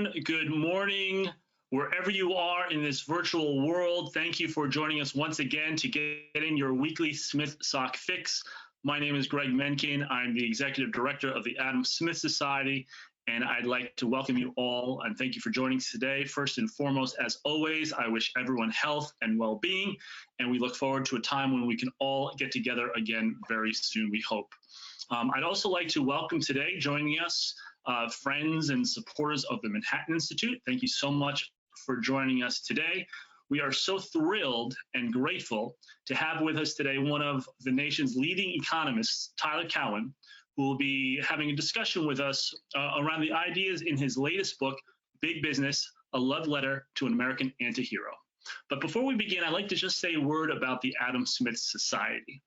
everyone. Good morning, wherever you are in this virtual world. Thank you for joining us once again to get in your weekly Smith Sock Fix. My name is Greg Mencken. I'm the Executive Director of the Adam Smith Society, and I'd like to welcome you all and thank you for joining us today. First and foremost, as always, I wish everyone health and well-being, and we look forward to a time when we can all get together again very soon, we hope. I'd also like to welcome today, joining us, friends and supporters of the Manhattan Institute. Thank you so much for joining us today. We are so thrilled and grateful to have with us today one of the nation's leading economists, Tyler Cowen, who will be having a discussion with us around the ideas in his latest book, Big Business, A Love Letter to an American Antihero. But before we begin, I'd like to just say a word about the Adam Smith Society.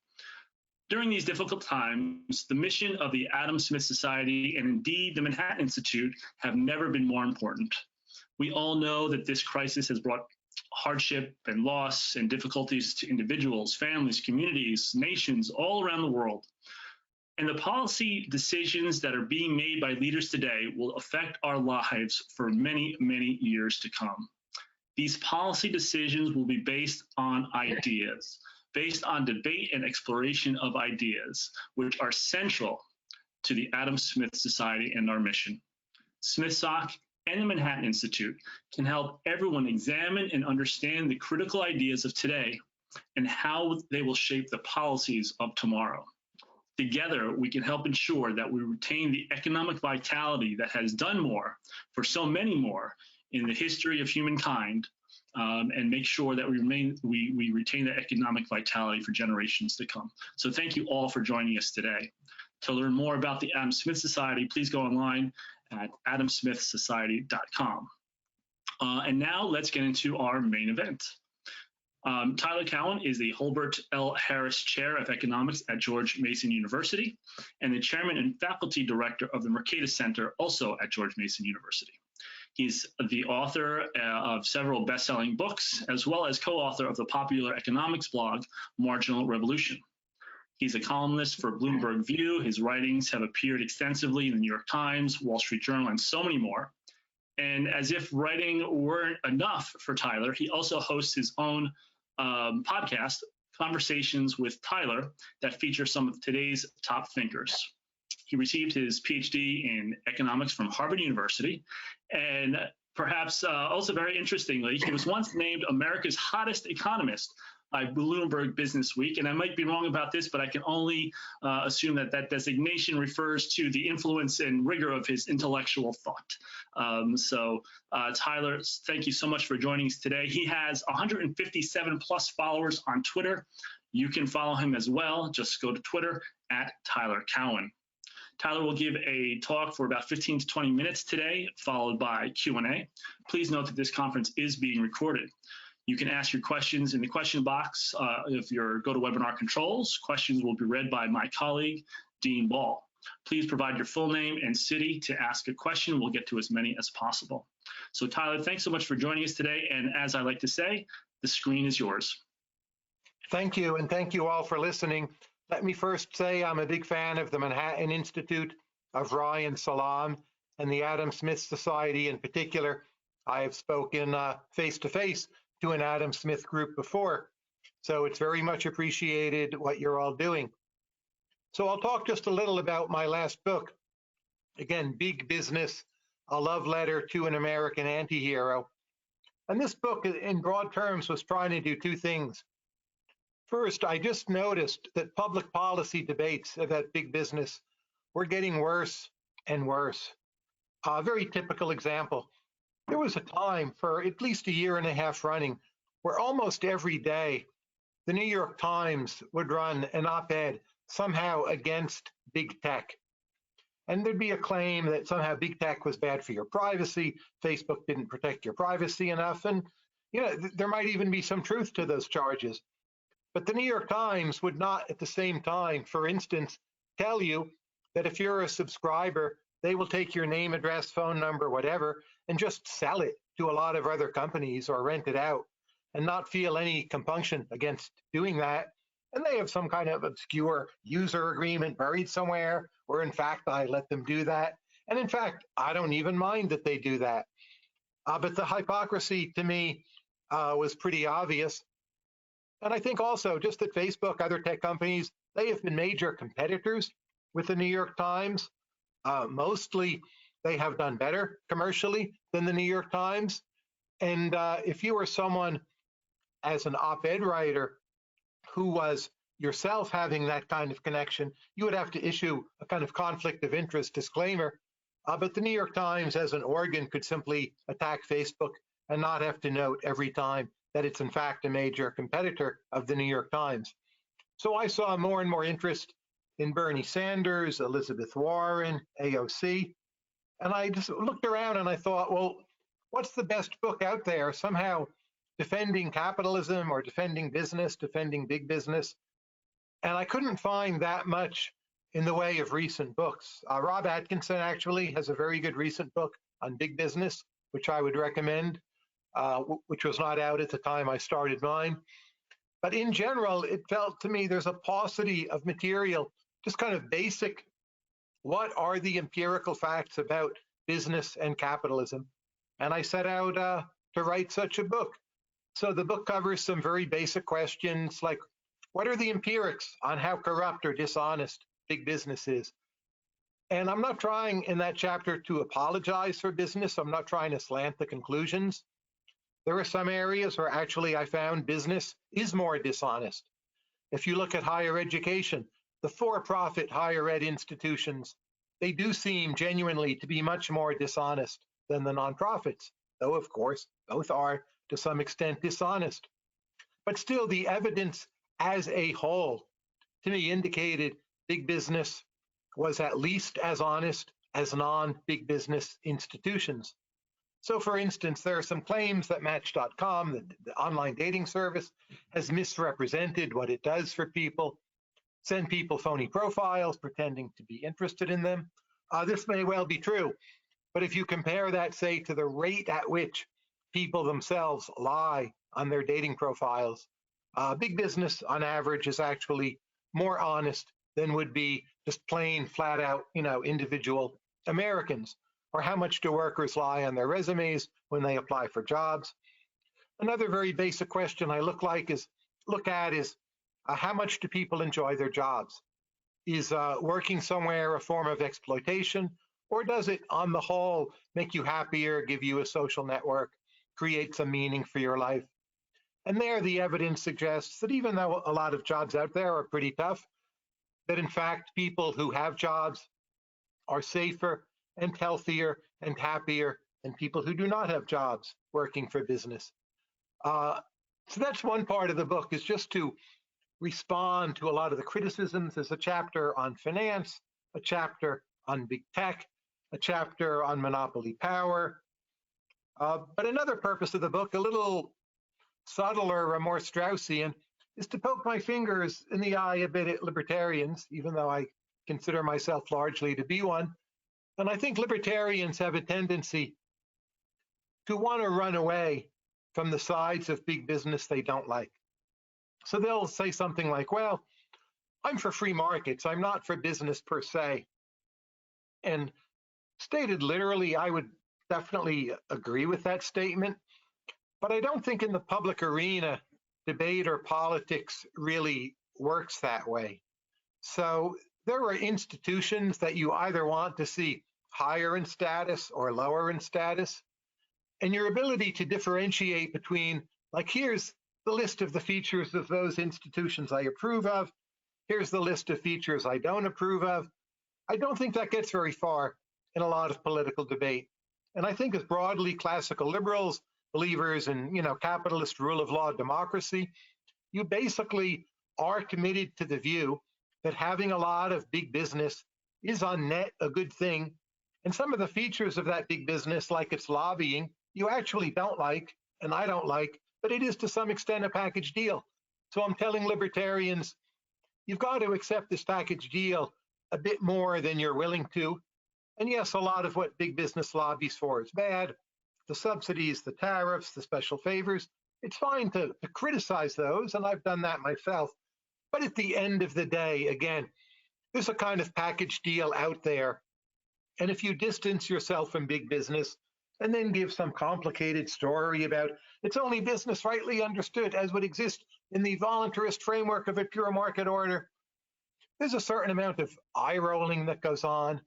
During these difficult times, the mission of the Adam Smith Society and indeed the Manhattan Institute have never been more important. We all know that this crisis has brought hardship and loss and difficulties to individuals, families, communities, nations all around the world. And the policy decisions that are being made by leaders today will affect our lives for many, many years to come. These policy decisions will be based on ideas, based on debate and exploration of ideas, which are central to the Adam Smith Society and our mission. Smith Sock and the Manhattan Institute can help everyone examine and understand the critical ideas of today and how they will shape the policies of tomorrow. Together, we can help ensure that we retain the economic vitality that has done more for so many more in the history of humankind, and make sure that we retain that economic vitality for generations to come. So thank you all for joining us today. To learn more about the Adam Smith Society, please go online at adamsmithsociety.com. And now let's get into our main event. Tyler Cowen is the Holbert L. Harris Chair of Economics at George Mason University and the Chairman and Faculty Director of the Mercatus Center, also at George Mason University. He's the author of several best-selling books, as well as co-author of the popular economics blog, Marginal Revolution. He's a columnist for Bloomberg View. His writings have appeared extensively in the New York Times, Wall Street Journal, and so many more. And as if writing weren't enough for Tyler, he also hosts his own podcast, Conversations with Tyler, that features some of today's top thinkers. He received his PhD in economics from Harvard University, and perhaps also very interestingly, he was once named America's hottest economist by Bloomberg Business Week. And I might be wrong about this, but I can only assume that that designation refers to the influence and rigor of his intellectual thought. Tyler, thank you so much for joining us today. He has 157 plus followers on Twitter. You can follow him as well. Just go to Twitter at Tyler Cowen. Tyler will give a talk for about 15 to 20 minutes today, followed by Q&A. Please note that this conference is being recorded. You can ask your questions in the question box. If you go to webinar controls, questions will be read by my colleague, Dean Ball. Please provide your full name and city to ask a question. We'll get to as many as possible. So Tyler, thanks so much for joining us today. And as I like to say, the screen is yours. Thank you, and thank you all for listening. Let me first say I'm a big fan of the Manhattan Institute, of Ryan Salam, and the Adam Smith Society in particular. I have spoken face-to-face to an Adam Smith group before, so it's very much appreciated what you're all doing. So I'll talk just a little about my last book. Again, Big Business, A Love Letter to an American Antihero. And this book, in broad terms, was trying to do two things. First, I just noticed that public policy debates about big business were getting worse and worse. A very typical example. There was a time for at least a year and a half running where almost every day the New York Times would run an op-ed somehow against big tech. And there'd be a claim that somehow big tech was bad for your privacy, Facebook didn't protect your privacy enough, and there might even be some truth to those charges. But the New York Times would not at the same time, for instance, tell you that if you're a subscriber, they will take your name, address, phone number, whatever, and just sell it to a lot of other companies or rent it out and not feel any compunction against doing that. And they have some kind of obscure user agreement buried somewhere, where in fact I let them do that. And in fact, I don't even mind that they do that. But the hypocrisy to me was pretty obvious. And I think also just that Facebook, other tech companies, they have been major competitors with the New York Times. Mostly they have done better commercially than the New York Times. And if you were someone as an op-ed writer who was yourself having that kind of connection, you would have to issue a kind of conflict of interest disclaimer. But the New York Times as an organ could simply attack Facebook and not have to note every time that it's in fact a major competitor of the New York Times. So I saw more and more interest in Bernie Sanders, Elizabeth Warren, AOC. And I just looked around and I thought, well, what's the best book out there somehow defending capitalism or defending business, defending big business? And I couldn't find that much in the way of recent books. Rob Atkinson actually has a very good recent book on big business, which I would recommend, which was not out at the time I started mine. But in general, it felt to me there's a paucity of material, just kind of basic, what are the empirical facts about business and capitalism? And I set out to write such a book. So the book covers some very basic questions like, what are the empirics on how corrupt or dishonest big business is? And I'm not trying in that chapter to apologize for business. I'm not trying to slant the conclusions. There are some areas where actually I found business is more dishonest. If you look at higher education, the for-profit higher ed institutions, they do seem genuinely to be much more dishonest than the nonprofits, though of course both are to some extent dishonest. But still the evidence as a whole to me indicated big business was at least as honest as non-big business institutions. So for instance, there are some claims that Match.com, the online dating service, has misrepresented what it does for people, send people phony profiles pretending to be interested in them. This may well be true, but if you compare that, say, to the rate at which people themselves lie on their dating profiles, big business on average is actually more honest than would be just plain flat out, individual Americans. Or how much do workers lie on their resumes when they apply for jobs? Another very basic question I look at is how much do people enjoy their jobs? Is working somewhere a form of exploitation, or does it, on the whole, make you happier, give you a social network, create some meaning for your life? And there, the evidence suggests that even though a lot of jobs out there are pretty tough, that in fact, people who have jobs are safer and healthier and happier than people who do not have jobs working for business. So that's one part of the book, is just to respond to a lot of the criticisms. There's a chapter on finance, a chapter on big tech, a chapter on monopoly power. But another purpose of the book, a little subtler or more Straussian, is to poke my fingers in the eye a bit at libertarians, even though I consider myself largely to be one. And I think libertarians have a tendency to want to run away from the sides of big business they don't like. So they'll say something like, well, I'm for free markets, I'm not for business per se. And stated literally, I would definitely agree with that statement. But I don't think in the public arena, debate or politics really works that way. So there are institutions that you either want to see higher in status or lower in status. And your ability to differentiate between, like, here's the list of the features of those institutions I approve of, here's the list of features I don't approve of, I don't think that gets very far in a lot of political debate. And I think as broadly classical liberals, believers in, capitalist rule of law democracy, you basically are committed to the view that having a lot of big business is on net a good thing. And some of the features of that big business, like its lobbying, you actually don't like, and I don't like, but it is to some extent a package deal. So I'm telling libertarians, you've got to accept this package deal a bit more than you're willing to. And yes, a lot of what big business lobbies for is bad. The subsidies, the tariffs, the special favors, it's fine to criticize those, and I've done that myself. But at the end of the day, again, there's a kind of package deal out there And if you distance yourself from big business and then give some complicated story about it's only business rightly understood as would exist in the voluntarist framework of a pure market order, there's a certain amount of eye rolling that goes on.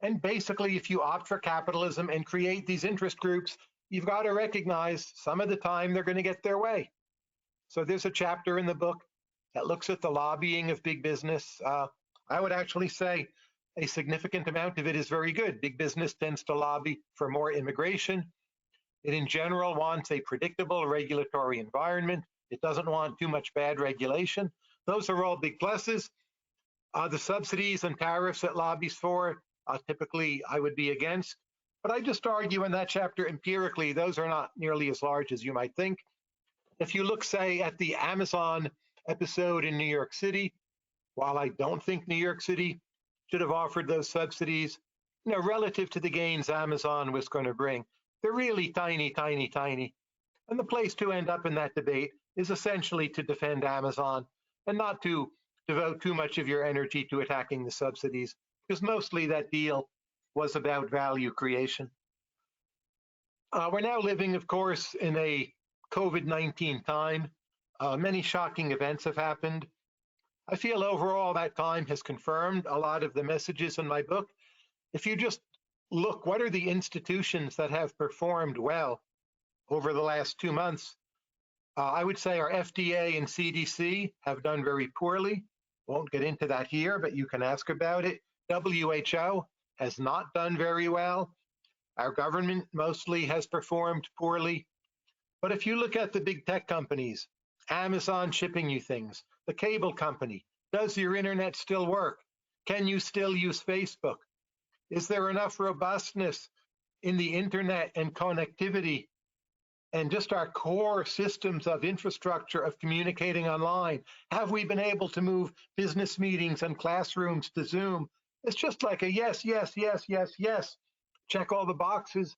And basically, if you opt for capitalism and create these interest groups, you've got to recognize some of the time they're going to get their way. So there's a chapter in the book that looks at the lobbying of big business. I would actually say a significant amount of it is very good. Big business tends to lobby for more immigration. It in general wants a predictable regulatory environment. It doesn't want too much bad regulation. Those are all big pluses. The subsidies and tariffs it lobbies for, typically I would be against. But I just argue in that chapter empirically, those are not nearly as large as you might think. If you look, say, at the Amazon episode in New York City, while I don't think New York City should have offered those subsidies, relative to the gains Amazon was going to bring, they're really tiny, tiny, tiny. And the place to end up in that debate is essentially to defend Amazon and not to devote too much of your energy to attacking the subsidies, because mostly that deal was about value creation. We're now living, of course, in a COVID-19 time. Many shocking events have happened. I feel overall that time has confirmed a lot of the messages in my book. If you just look, what are the institutions that have performed well over the last 2 months? I would say our FDA and CDC have done very poorly. Won't get into that here, but you can ask about it. WHO has not done very well. Our government mostly has performed poorly. But if you look at the big tech companies, Amazon shipping you things, the cable company, does your internet still work? Can you still use Facebook? Is there enough robustness in the internet and connectivity and just our core systems of infrastructure of communicating online? Have we been able to move business meetings and classrooms to Zoom? It's just like a yes, yes, yes, yes, yes. Check all the boxes.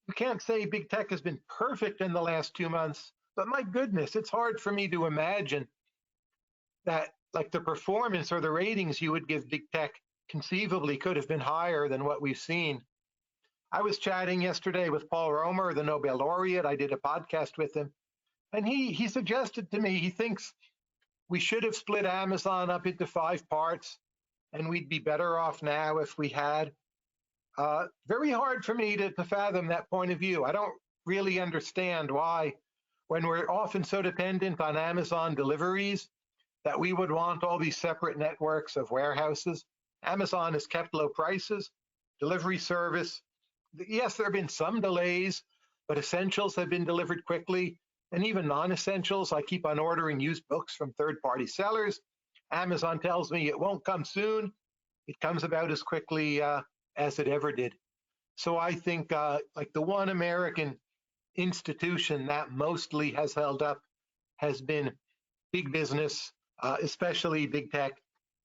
You can't say big tech has been perfect in the last 2 months, but my goodness, it's hard for me to imagine that like the performance or the ratings you would give big tech conceivably could have been higher than what we've seen. I was chatting yesterday with Paul Romer, the Nobel laureate. I did a podcast with him, and he suggested to me he thinks we should have split Amazon up into 5 parts, and we'd be better off now if we had. Very hard for me to fathom that point of view. I don't really understand why, when we're often so dependent on Amazon deliveries, that we would want all these separate networks of warehouses. Amazon has kept low prices, delivery service. Yes, there have been some delays, but essentials have been delivered quickly. And even non-essentials, I keep on ordering used books from third-party sellers. Amazon tells me it won't come soon. It comes about as quickly as it ever did. So I think like the one American institution that mostly has held up has been big business, especially big tech,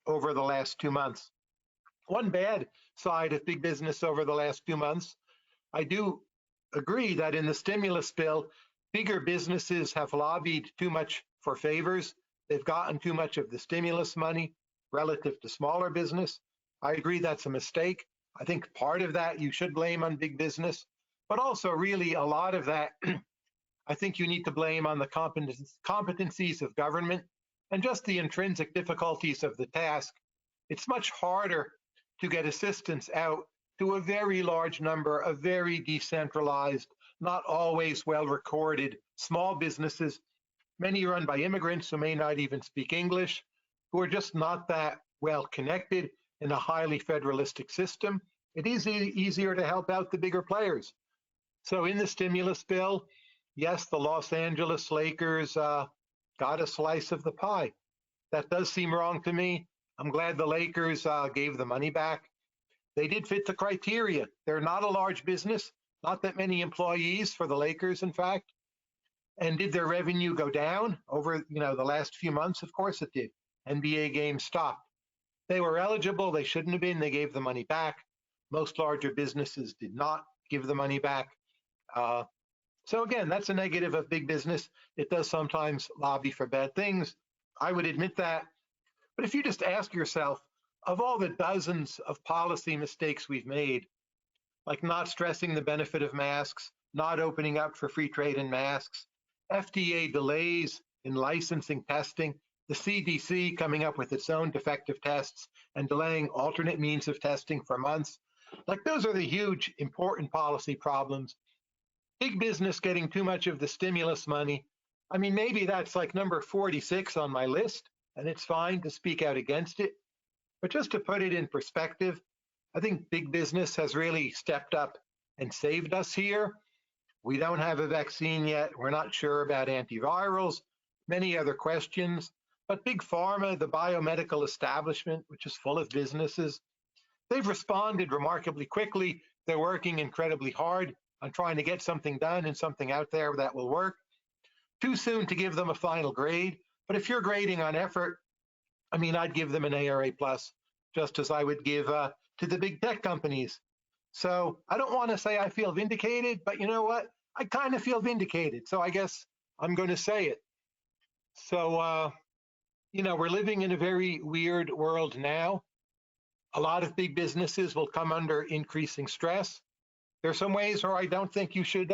over the last 2 months. One bad side of big business over the last 2 months, I do agree that in the stimulus bill, bigger businesses have lobbied too much for favors. They've gotten too much of the stimulus money relative to smaller business. I agree that's a mistake. I think part of that you should blame on big business, but also really a lot of that I think you need to blame on the competencies of government and just the intrinsic difficulties of the task. It's much harder to get assistance out to a very large number of very decentralized, not always well-recorded small businesses, many run by immigrants who may not even speak English, who are just not that well connected in a highly federalistic system. It is easier to help out the bigger players. So in the stimulus bill, yes, the Los Angeles Lakers got a slice of the pie. That does seem wrong to me. I'm glad the Lakers gave the money back. They did fit the criteria. They're not a large business, not that many employees for the Lakers, in fact. And did their revenue go down over the last few months? Of course it did. NBA games stopped. They were eligible. They shouldn't have been. They gave the money back. Most larger businesses did not give the money back. So again, that's a negative of big business. It does sometimes lobby for bad things. I would admit that. But if you just ask yourself, of all the dozens of policy mistakes we've made, like not stressing the benefit of masks, not opening up for free trade in masks, FDA delays in licensing testing, the CDC coming up with its own defective tests and delaying alternate means of testing for months. Like those are the huge, important policy problems. Big business getting too much of the stimulus money. I mean, maybe that's like number 46 on my list, and it's fine to speak out against it. But just to put it in perspective, I think big business has really stepped up and saved us here. We don't have a vaccine yet. We're not sure about antivirals, many other questions. But big pharma, the biomedical establishment, which is full of businesses, they've responded remarkably quickly. They're working incredibly hard on trying to get something done and something out there that will work. Too soon to give them a final grade. But if you're grading on effort, I mean, I'd give them an ARA plus, just as I would give to the big tech companies. So I don't want to say I feel vindicated, but you know what? I kind of feel vindicated. So I guess I'm going to say it. So, we're living in a very weird world now. A lot of big businesses will come under increasing stress. There are some ways where I don't think you should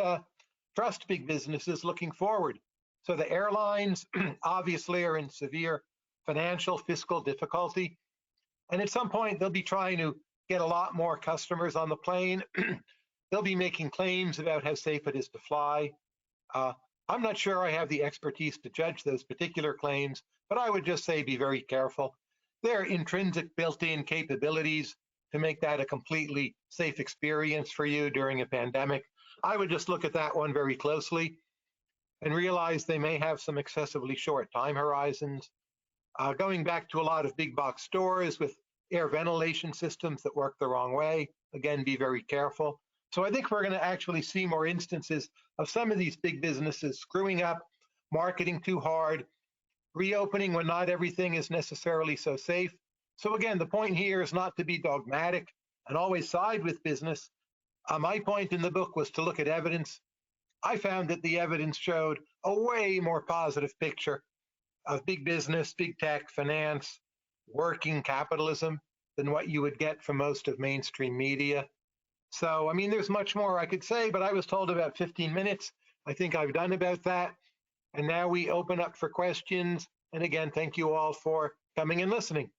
trust big businesses looking forward. So the airlines obviously are in severe financial, fiscal difficulty. And at some point, they'll be trying to get a lot more customers on the plane. They'll be making claims about how safe it is to fly. I'm not sure I have the expertise to judge those particular claims, but I would just say be very careful. There are intrinsic built-in capabilities to make that a completely safe experience for you during a pandemic. I would just look at that one very closely and realize they may have some excessively short time horizons. Going back to a lot of big box stores with air ventilation systems that work the wrong way, again, be very careful. So I think we're going to actually see more instances of some of these big businesses screwing up, marketing too hard, reopening when not everything is necessarily so safe. So again, the point here is not to be dogmatic and always side with business. My point in the book was to look at evidence. I found that the evidence showed a way more positive picture of big business, big tech, finance, working capitalism than what you would get from most of mainstream media. So, I mean, there's much more I could say, but I was told about 15 minutes. I think I've done about that. And now we open up for questions. And again, thank you all for coming and listening.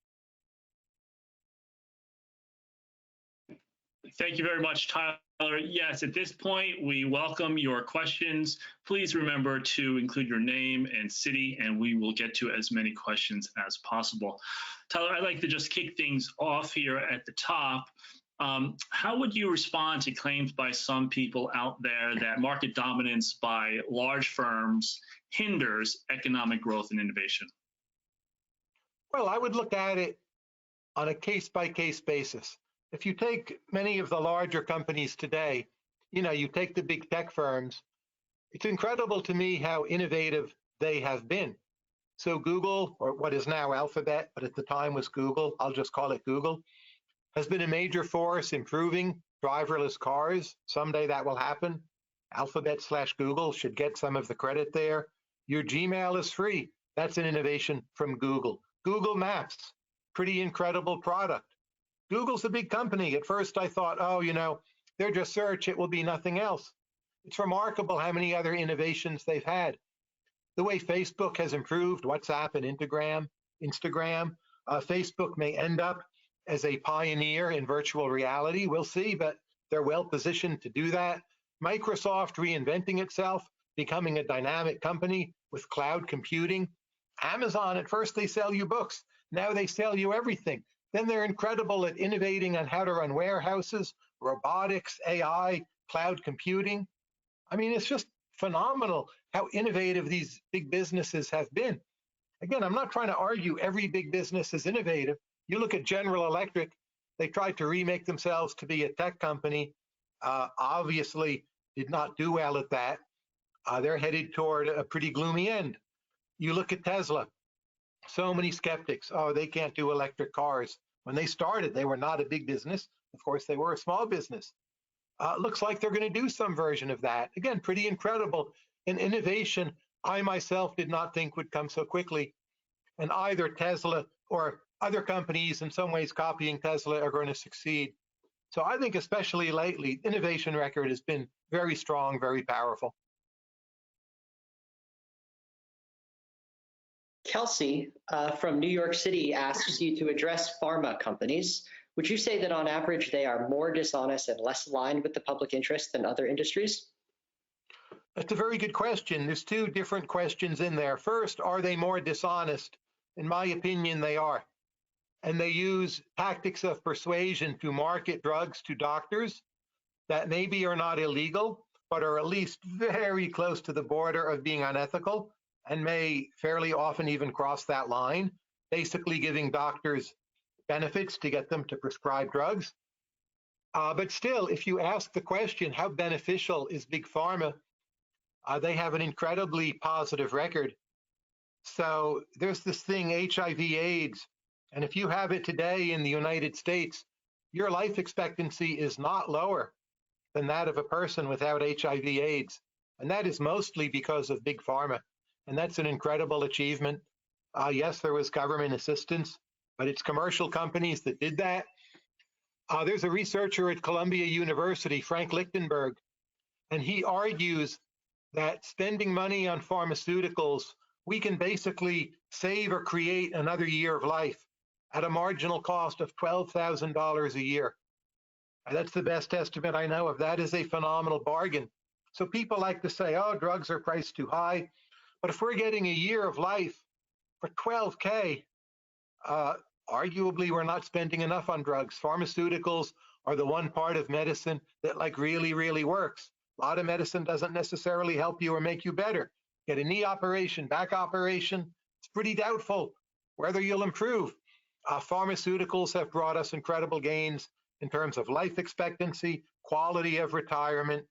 Thank you very much, Tyler. Yes, at this point, we welcome your questions. Please remember to include your name and city, and we will get to as many questions as possible. Tyler, I'd like to just kick things off here at the top. How would you respond to claims by some people out there that market dominance by large firms hinders economic growth and innovation? Well, I would look at it on a case-by-case basis. If you take many of the larger companies today, you take the big tech firms, it's incredible to me how innovative they have been. So Google, or what is now Alphabet, but at the time was Google, I'll just call it Google, has been a major force improving driverless cars. Someday that will happen. Alphabet/Google should get some of the credit there. Your Gmail is free. That's an innovation from Google. Google Maps, pretty incredible product. Google's a big company. At first I thought, they're just search, it will be nothing else. It's remarkable how many other innovations they've had. The way Facebook has improved WhatsApp and Instagram. Facebook may end up as a pioneer in virtual reality. We'll see, but they're well positioned to do that. Microsoft reinventing itself, becoming a dynamic company with cloud computing. Amazon, at first they sell you books. Now they sell you everything. Then they're incredible at innovating on how to run warehouses, robotics, AI, cloud computing. I mean, it's just phenomenal how innovative these big businesses have been. Again, I'm not trying to argue every big business is innovative. You look at General Electric, they tried to remake themselves to be a tech company, obviously did not do well at that. They're headed toward a pretty gloomy end. You look at Tesla, so many skeptics, they can't do electric cars. When they started, they were not a big business. Of course, they were a small business. Looks like they're going to do some version of that. Again, pretty incredible. And innovation, I myself did not think would come so quickly. And either Tesla or other companies, in some ways copying Tesla, are going to succeed. So I think especially lately, innovation record has been very strong, very powerful. Kelsey from New York City asks you to address pharma companies. Would you say that on average they are more dishonest and less aligned with the public interest than other industries? That's a very good question. There's two different questions in there. First, are they more dishonest? In my opinion, they are. And they use tactics of persuasion to market drugs to doctors that maybe are not illegal, but are at least very close to the border of being unethical and may fairly often even cross that line, basically giving doctors benefits to get them to prescribe drugs. But still, if you ask the question, how beneficial is Big Pharma? They have an incredibly positive record. So there's this thing, HIV/AIDS, and if you have it today in the United States, your life expectancy is not lower than that of a person without HIV/AIDS. And that is mostly because of Big Pharma. And that's an incredible achievement. Yes, there was government assistance, but it's commercial companies that did that. There's a researcher at Columbia University, Frank Lichtenberg, and he argues that spending money on pharmaceuticals, we can basically save or create another year of life at a marginal cost of $12,000 a year. And that's the best estimate I know of. That is a phenomenal bargain. So people like to say, oh, drugs are priced too high. But if we're getting a year of life for $12K, arguably we're not spending enough on drugs. Pharmaceuticals are the one part of medicine that really, really works. A lot of medicine doesn't necessarily help you or make you better. Get a knee operation, back operation, it's pretty doubtful whether you'll improve. Pharmaceuticals have brought us incredible gains in terms of life expectancy, quality of retirement.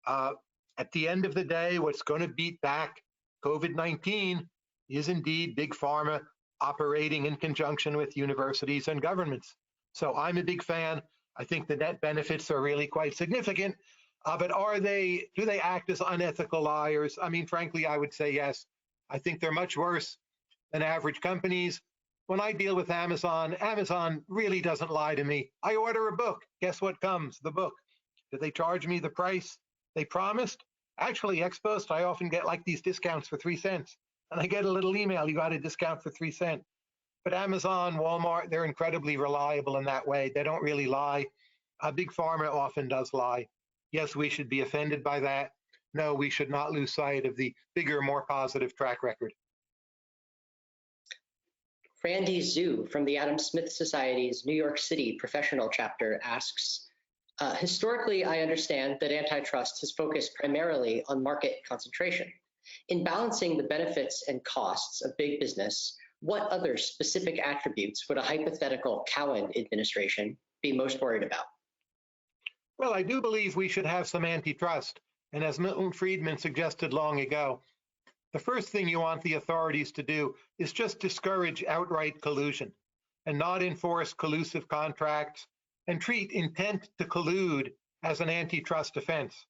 At the end of the day, what's going to beat back COVID-19 is indeed Big Pharma operating in conjunction with universities and governments. So I'm a big fan. I think the net benefits are really quite significant. But do they act as unethical liars? I mean, frankly, I would say yes. I think they're much worse than average companies. When I deal with Amazon, Amazon really doesn't lie to me. I order a book. Guess what comes? The book. Do they charge me the price they promised? Actually, ex post, I often get like these discounts for 3 cents. And I get a little email, you got a discount for 3 cents. But Amazon, Walmart, they're incredibly reliable in that way. They don't really lie. Big Pharma often does lie. Yes, we should be offended by that. No, we should not lose sight of the bigger, more positive track record. Randy Zhu from the Adam Smith Society's New York City professional chapter asks, historically, I understand that antitrust has focused primarily on market concentration. In balancing the benefits and costs of big business, what other specific attributes would a hypothetical Cowen administration be most worried about? Well, I do believe we should have some antitrust. And as Milton Friedman suggested long ago, the first thing you want the authorities to do is just discourage outright collusion and not enforce collusive contracts and treat intent to collude as an antitrust offense.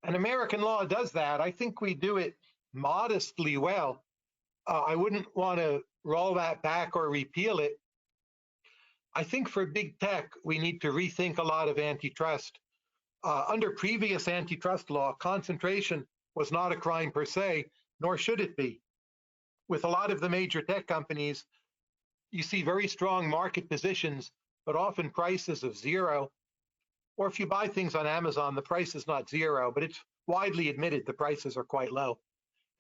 And American law does that. I think we do it modestly well. I wouldn't want to roll that back or repeal it. I think for big tech, we need to rethink a lot of antitrust. Under previous antitrust law, concentration was not a crime per se, nor should it be. With a lot of the major tech companies, you see very strong market positions, but often prices of zero. Or if you buy things on Amazon, the price is not zero, but it's widely admitted the prices are quite low.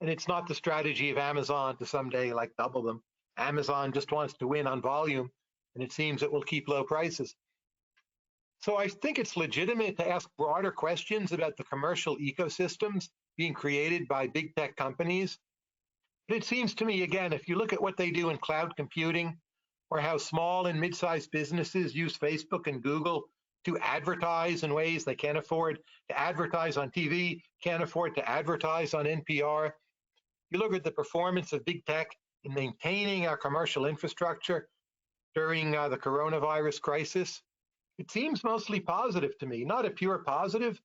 And it's not the strategy of Amazon to someday like double them. Amazon just wants to win on volume, and it seems it will keep low prices. So I think it's legitimate to ask broader questions about the commercial ecosystems being created by big tech companies. But it seems to me, again, if you look at what they do in cloud computing, or how small and mid-sized businesses use Facebook and Google to advertise in ways they can't afford to advertise on TV, can't afford to advertise on NPR. You look at the performance of big tech in maintaining our commercial infrastructure during the coronavirus crisis. It seems mostly positive to me, not a pure positive.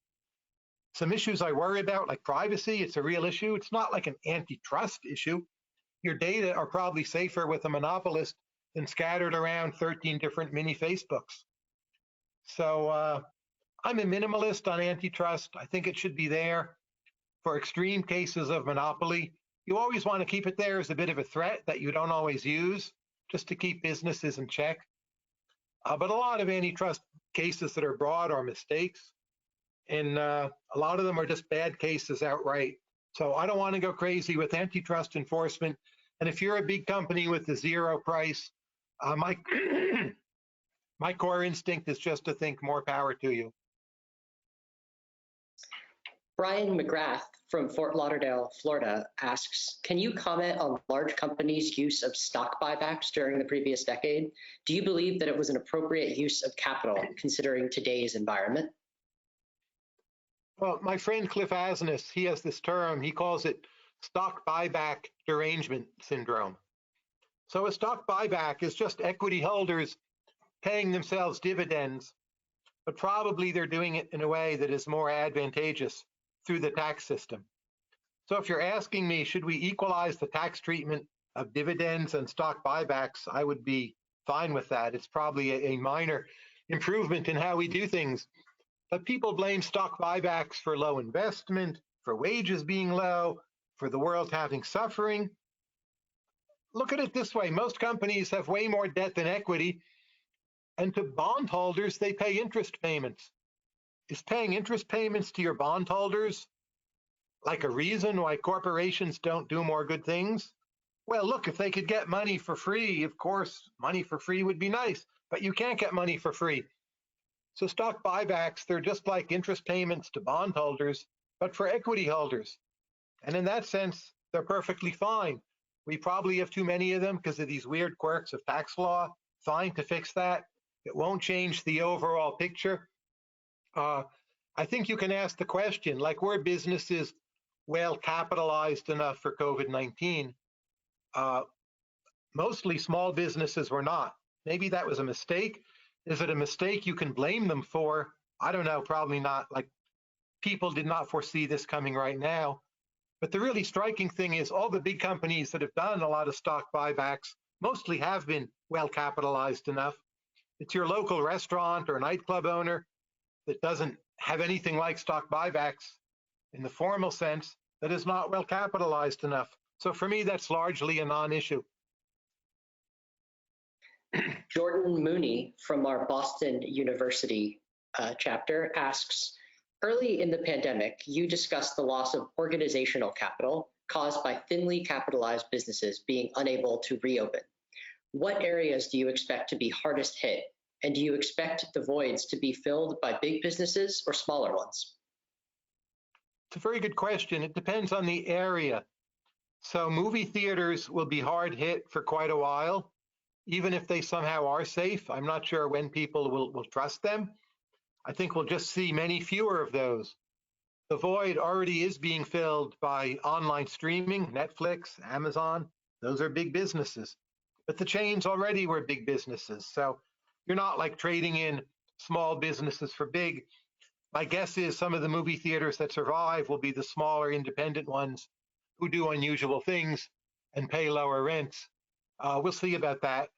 Some issues I worry about, like privacy, it's a real issue. It's not like an antitrust issue. Your data are probably safer with a monopolist and scattered around 13 different mini Facebooks. So I'm a minimalist on antitrust. I think it should be there for extreme cases of monopoly. You always want to keep it there as a bit of a threat that you don't always use, just to keep businesses in check. But a lot of antitrust cases that are brought are mistakes, and a lot of them are just bad cases outright. So I don't want to go crazy with antitrust enforcement. And if you're a big company with a zero price, my my core instinct is just to think more power to you. Brian McGrath from Fort Lauderdale, Florida asks, can you comment on large companies' use of stock buybacks during the previous decade? Do you believe that it was an appropriate use of capital considering today's environment? Well, my friend Cliff Asness, he has this term, he calls it stock buyback derangement syndrome. So a stock buyback is just equity holders paying themselves dividends, but probably they're doing it in a way that is more advantageous through the tax system. So if you're asking me, should we equalize the tax treatment of dividends and stock buybacks, I would be fine with that. It's probably a minor improvement in how we do things. But people blame stock buybacks for low investment, for wages being low, for the world having suffering. Look at it this way. Most companies have way more debt than equity, and to bondholders, they pay interest payments. Is paying interest payments to your bondholders like a reason why corporations don't do more good things? Well, look, if they could get money for free, of course, money for free would be nice, but you can't get money for free. So stock buybacks, they're just like interest payments to bondholders, but for equity holders. And in that sense, they're perfectly fine. We probably have too many of them because of these weird quirks of tax law. Fine to fix that. It won't change the overall picture. I think you can ask the question, like, were businesses well capitalized enough for COVID-19? Mostly small businesses were not. Maybe that was a mistake. Is it a mistake you can blame them for? I don't know, probably not. Like, people did not foresee this coming right now. But the really striking thing is all the big companies that have done a lot of stock buybacks mostly have been well capitalized enough. It's your local restaurant or nightclub owner that doesn't have anything like stock buybacks in the formal sense that is not well capitalized enough. So for me, that's largely a non-issue. Jordan Mooney from our Boston University chapter asks, early in the pandemic, you discussed the loss of organizational capital caused by thinly capitalized businesses being unable to reopen. What areas do you expect to be hardest hit? And do you expect the voids to be filled by big businesses or smaller ones? It's a very good question. It depends on the area. So movie theaters will be hard hit for quite a while, even if they somehow are safe. I'm not sure when people will trust them. I think we'll just see many fewer of those. The void already is being filled by online streaming, Netflix, Amazon. Those are big businesses. But the chains already were big businesses. So you're not like trading in small businesses for big. My guess is some of the movie theaters that survive will be the smaller independent ones who do unusual things and pay lower rents. We'll see about that.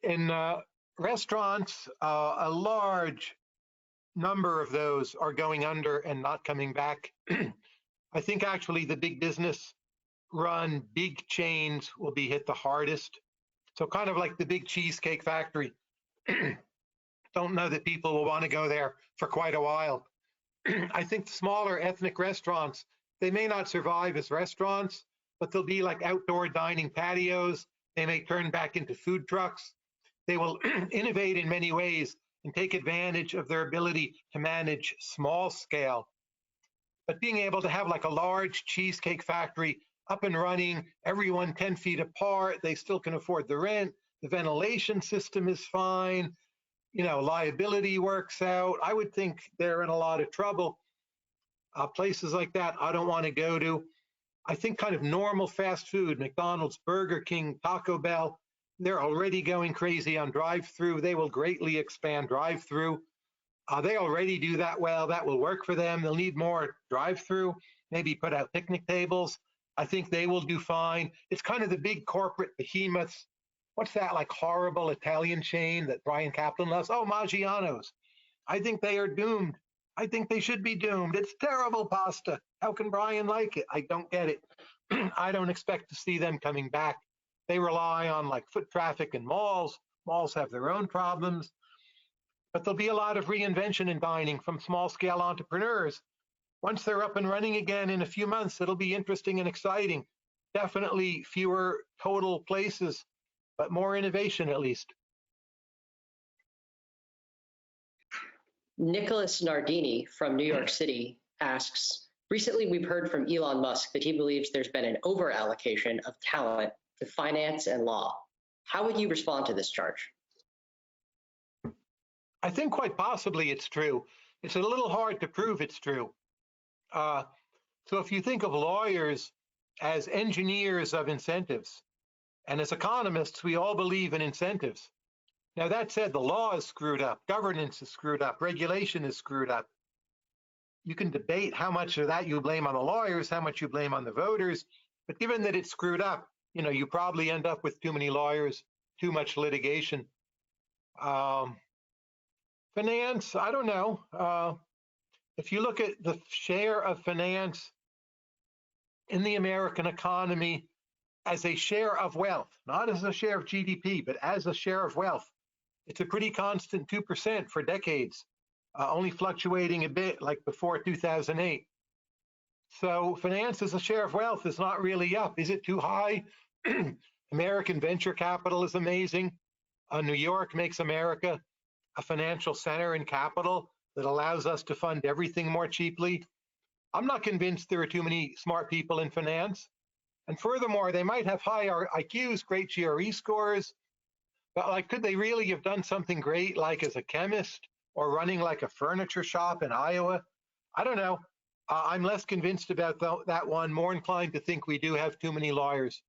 In restaurants, a large number of those are going under and not coming back. I think actually the big business run big chains will be hit the hardest. So kind of like the big Cheesecake Factory. Don't know that people will want to go there for quite a while. I think smaller ethnic restaurants, they may not survive as restaurants, but they'll be like outdoor dining patios. They may turn back into food trucks. They will innovate in many ways and take advantage of their ability to manage small scale. But being able to have like a large Cheesecake Factory up and running, everyone 10 feet apart, they still can afford the rent, the ventilation system is fine, liability works out. I would think they're in a lot of trouble. Places like that I don't want to go to. I think kind of normal fast food, McDonald's, Burger King, Taco Bell, they're already going crazy on drive-through. They will greatly expand drive-through. They already do that well. That will work for them. They'll need more drive-through, maybe put out picnic tables. I think they will do fine. It's kind of the big corporate behemoths what's that like horrible Italian chain that Brian Kaplan loves? Oh, Maggiano's. I think they are doomed. I think they should be doomed. It's terrible pasta. How can Brian like it? I don't get it. I don't expect to see them coming back. They rely on like foot traffic in malls. Malls have their own problems. But there'll be a lot of reinvention in dining from small scale entrepreneurs. Once they're up and running again in a few months, it'll be interesting and exciting. Definitely fewer total places, but more innovation at least. Nicholas Nardini from New York City asks, recently we've heard from Elon Musk that he believes there's been an over-allocation of talent to finance and law. How would you respond to this charge? I think quite possibly it's true. It's a little hard to prove it's true. So if you think of lawyers as engineers of incentives, and as economists, we all believe in incentives. Now, that said, the law is screwed up, governance is screwed up, regulation is screwed up. You can debate how much of that you blame on the lawyers, how much you blame on the voters, but given that it's screwed up, you probably end up with too many lawyers, too much litigation. Finance, I don't know. If you look at the share of finance in the American economy as a share of wealth, not as a share of GDP, but as a share of wealth, it's a pretty constant 2% for decades, only fluctuating a bit like before 2008. So finance as a share of wealth is not really up. Is it too high? American venture capital is amazing. New York makes America a financial center and capital that allows us to fund everything more cheaply. I'm not convinced there are too many smart people in finance. And furthermore, they might have high IQs, great GRE scores, but like, could they really have done something great, like as a chemist or running like a furniture shop in Iowa? I don't know. I'm less convinced about that one, more inclined to think we do have too many lawyers.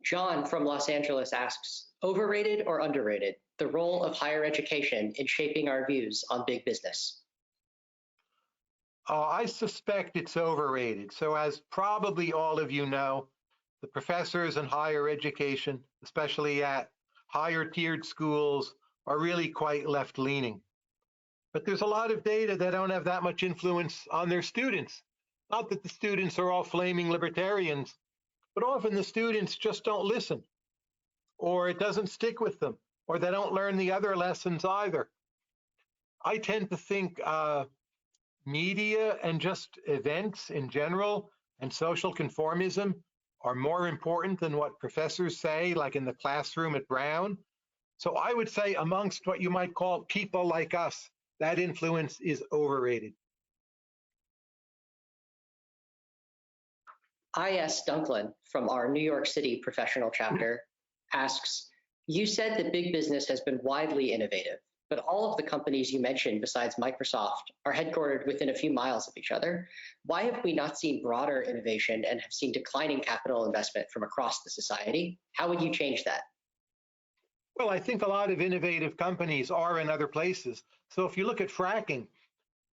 John from Los Angeles asks, overrated or underrated, the role of higher education in shaping our views on big business? I suspect it's overrated. So as probably all of you know, the professors in higher education, especially at higher tiered schools, are really quite left-leaning. But there's a lot of data that don't have that much influence on their students. Not that the students are all flaming libertarians, but often the students just don't listen, or it doesn't stick with them, or they don't learn the other lessons either. I tend to think media and just events in general and social conformism are more important than what professors say, like in the classroom at Brown. So I would say amongst what you might call people like us, that influence is overrated. I.S. Dunklin from our New York City professional chapter asks, you said that big business has been widely innovative, but all of the companies you mentioned besides Microsoft are headquartered within a few miles of each other. Why have we not seen broader innovation and have seen declining capital investment from across the society? How would you change that? Well, I think a lot of innovative companies are in other places. So if you look at fracking,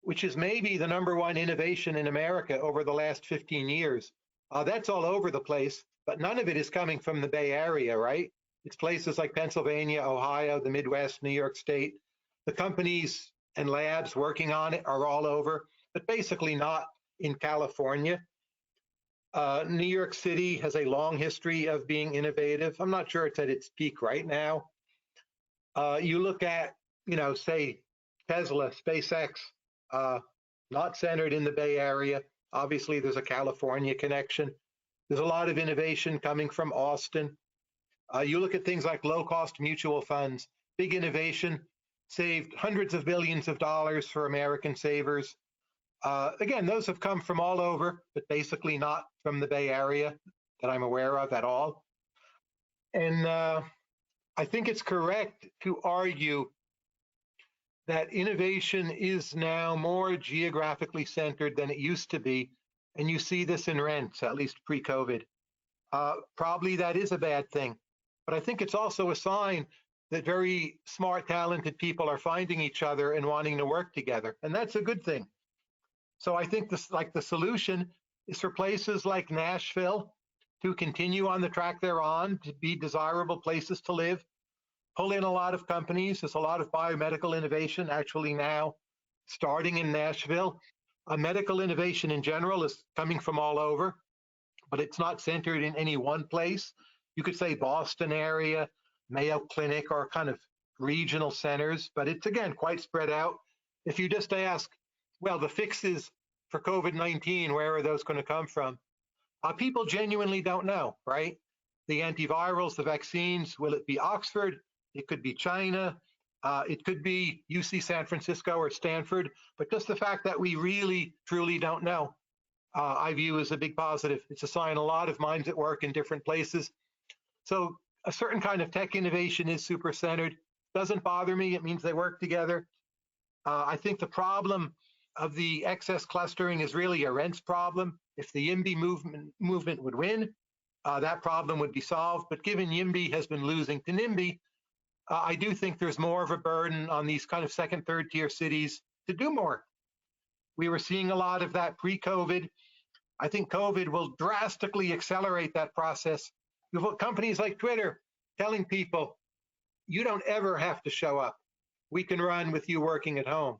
which is maybe the #1 innovation in America over the last 15 years, that's all over the place, but none of it is coming from the Bay Area, right? It's places like Pennsylvania, Ohio, the Midwest, New York State. The companies and labs working on it are all over, but basically not in California. New York City has a long history of being innovative. I'm not sure it's at its peak right now. You look at, say, Tesla, SpaceX, not centered in the Bay Area. Obviously, there's a California connection. There's a lot of innovation coming from Austin. You look at things like low-cost mutual funds, big innovation, saved hundreds of billions of dollars for American savers. Again, those have come from all over, but basically not from the Bay Area that I'm aware of at all. And I think it's correct to argue that innovation is now more geographically centered than it used to be. And you see this in rents, at least pre-COVID. Probably that is a bad thing. But I think it's also a sign that very smart, talented people are finding each other and wanting to work together. And that's a good thing. So I think the solution is for places like Nashville to continue on the track they're on, to be desirable places to live, pull in a lot of companies. There's a lot of biomedical innovation actually now starting in Nashville. Medical innovation in general is coming from all over, but it's not centered in any one place. You could say Boston area, Mayo Clinic, or kind of regional centers, but it's again quite spread out. If you just ask, well, the fixes for COVID-19, where are those going to come from? People genuinely don't know, right? The antivirals, the vaccines, will it be Oxford? It could be China. It could be UC San Francisco or Stanford. But just the fact that we really, truly don't know, I view as a big positive. It's a sign a lot of minds at work in different places. So a certain kind of tech innovation is super-centered. Doesn't bother me. It means they work together. I think the problem of the excess clustering is really a rents problem. If the YIMBY movement would win, that problem would be solved. But given YIMBY has been losing to NIMBY, I do think there's more of a burden on these kind of second, third tier cities to do more. We were seeing a lot of that pre-COVID. I think COVID will drastically accelerate that process. You've got companies like Twitter telling people, you don't ever have to show up. We can run with you working at home.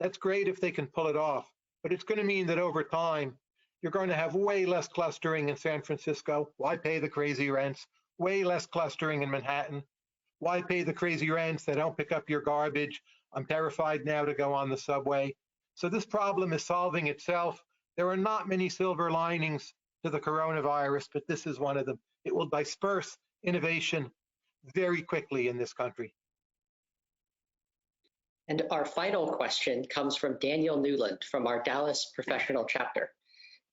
That's great if they can pull it off, but it's going to mean that over time, you're going to have way less clustering in San Francisco. Why pay the crazy rents? Way less clustering in Manhattan. Why pay the crazy rents? They don't pick up your garbage. I'm terrified now to go on the subway. So this problem is solving itself. There are not many silver linings to the coronavirus, but this is one of them. It will disperse innovation very quickly in this country. And our final question comes from Daniel Newland from our Dallas professional chapter.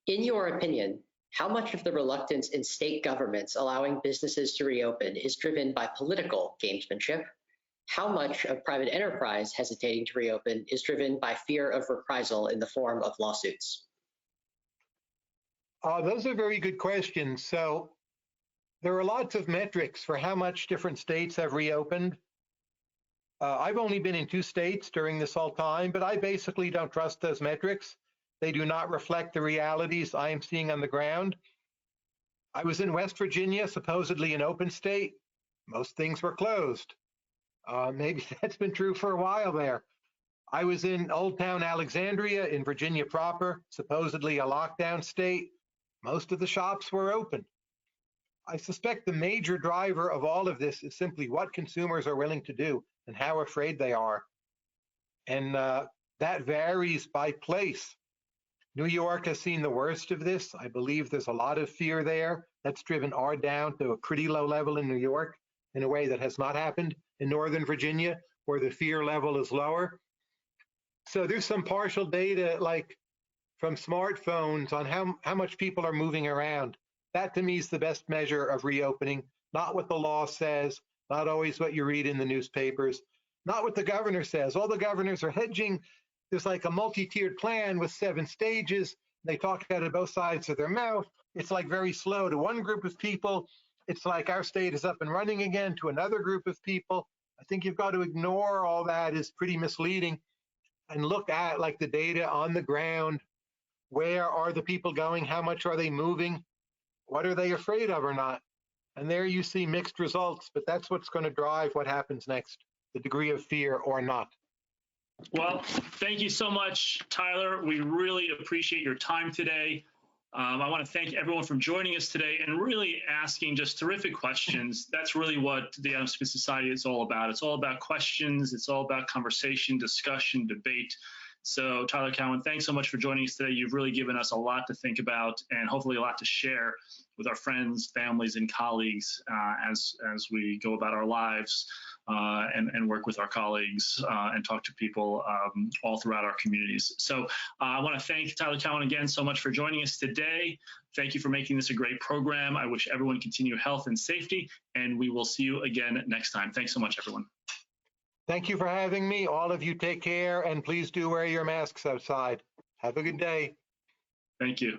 In your opinion, how much of the reluctance in state governments allowing businesses to reopen is driven by political gamesmanship? How much of private enterprise hesitating to reopen is driven by fear of reprisal in the form of lawsuits? Those are very good questions. So there are lots of metrics for how much different states have reopened. I've only been in 2 states during this whole time, but I basically don't trust those metrics. They do not reflect the realities I am seeing on the ground. I was in West Virginia, supposedly an open state. Most things were closed. Maybe that's been true for a while there. I was in Old Town Alexandria in Virginia proper, supposedly a lockdown state. Most of the shops were open. I suspect the major driver of all of this is simply what consumers are willing to do and how afraid they are. And that varies by place. New York has seen the worst of this. I believe there's a lot of fear there. That's driven R down to a pretty low level in New York in a way that has not happened in Northern Virginia, where the fear level is lower. So there's some partial data, like from smartphones, on how much people are moving around. That to me is the best measure of reopening, not what the law says, not always what you read in the newspapers, not what the governor says. All the governors are hedging. There's like a multi-tiered plan with 7 stages. They talk out of both sides of their mouth. It's like very slow to one group of people. It's like our state is up and running again to another group of people. I think you've got to ignore all that is pretty misleading and look at like the data on the ground. Where are the people going? How much are they moving? What are they afraid of or not? And there you see mixed results, but that's what's going to drive what happens next, the degree of fear or not. Well, thank you so much, Tyler. We really appreciate your time today. I want to thank everyone for joining us today and really asking just terrific questions. That's really what the Adam Smith Society is all about. It's all about questions. It's all about conversation, discussion, debate. So Tyler Cowen, thanks so much for joining us today. You've really given us a lot to think about and hopefully a lot to share with our friends, families, and colleagues as we go about our lives and work with our colleagues and talk to people all throughout our communities. So I want to thank Tyler Cowen again so much for joining us today. Thank you for making this a great program. I wish everyone continued health and safety, and we will see you again next time. Thanks so much, everyone. Thank you for having me. All of you take care, and please do wear your masks outside. Have a good day. Thank you.